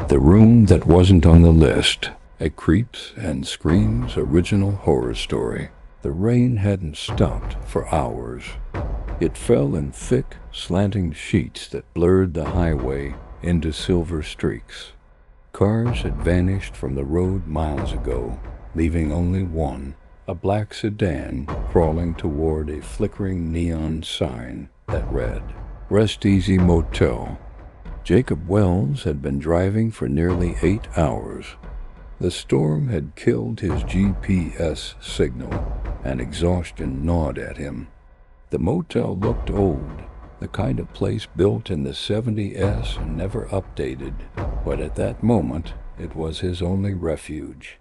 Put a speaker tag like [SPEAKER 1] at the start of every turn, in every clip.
[SPEAKER 1] The Room That Wasn't on the List, a Creeps and Screams original horror story. The rain hadn't stopped for hours. It fell in thick, slanting sheets that blurred the highway into silver streaks. Cars had vanished from the road miles ago, leaving only one, a black sedan crawling toward a flickering neon sign that read, RestEasy Motel. Jacob Wells had been driving for nearly 8 hours. The storm had killed his GPS signal, and exhaustion gnawed at him. The motel looked old, the kind of place built in the '70s and never updated, but at that moment it was his only refuge.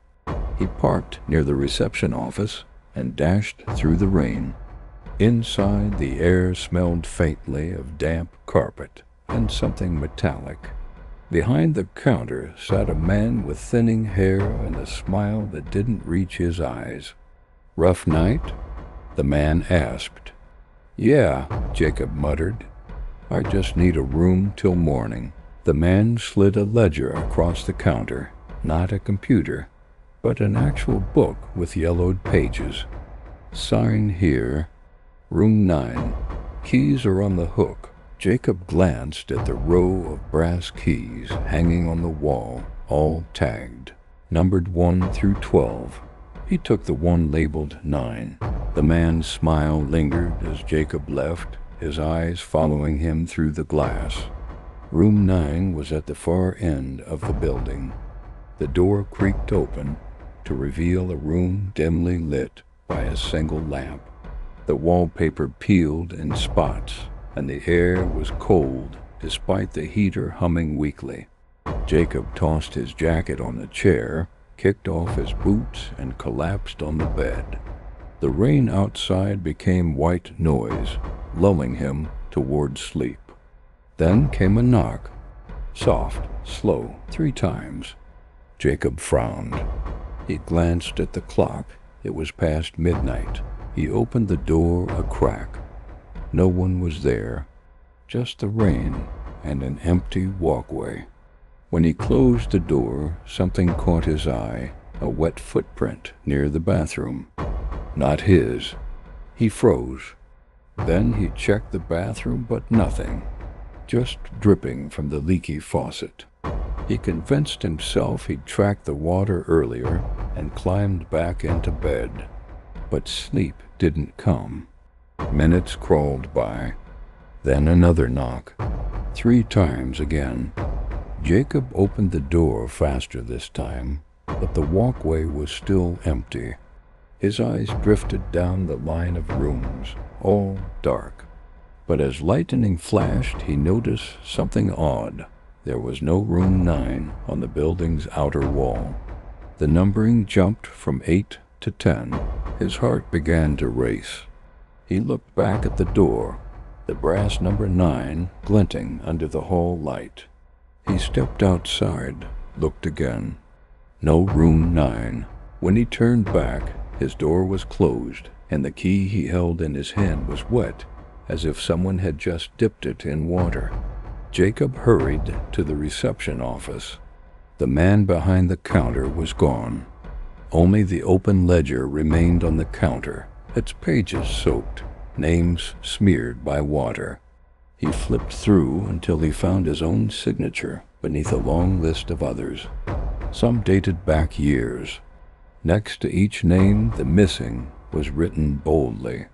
[SPEAKER 1] He parked near the reception office and dashed through the rain. Inside, the air smelled faintly of damp carpet and something metallic. Behind the counter sat a man with thinning hair and a smile that didn't reach his eyes. "Rough night?" the man asked. "Yeah," Jacob muttered. "I just need a room till morning." The man slid a ledger across the counter, not a computer, but an actual book with yellowed pages. "Sign here. Room 9. Keys are on the hook." Jacob glanced at the row of brass keys hanging on the wall, all tagged, numbered 1 through 12. He took the one labeled 9. The man's smile lingered as Jacob left, his eyes following him through the glass. Room 9 was at the far end of the building. The door creaked open to reveal a room dimly lit by a single lamp. The wallpaper peeled in spots, and the air was cold despite the heater humming weakly. Jacob tossed his jacket on the chair, kicked off his boots, and collapsed on the bed. The rain outside became white noise, lulling him toward sleep. Then came a knock, soft, slow, 3 times. Jacob frowned. He glanced at the clock. It was past midnight. He opened the door a crack. No one was there, just the rain and an empty walkway. When he closed the door, something caught his eye, a wet footprint near the bathroom. Not his. He froze. Then he checked the bathroom, but nothing, just dripping from the leaky faucet. He convinced himself he'd tracked the water earlier and climbed back into bed. But sleep didn't come. Minutes crawled by. Then another knock. 3 times again. Jacob opened the door faster this time, but the walkway was still empty. His eyes drifted down the line of rooms, all dark. But as lightning flashed, he noticed something odd. There was no room 9 on the building's outer wall. The numbering jumped from 8 to 10. His heart began to race. He looked back at the door, the brass number 9 glinting under the hall light. He stepped outside, looked again. No room 9. When he turned back, his door was closed, and the key he held in his hand was wet, as if someone had just dipped it in water. Jacob hurried to the reception office. The man behind the counter was gone. Only the open ledger remained on the counter, its pages soaked, names smeared by water. He flipped through until he found his own signature beneath a long list of others. Some dated back years. Next to each name, the missing was written boldly.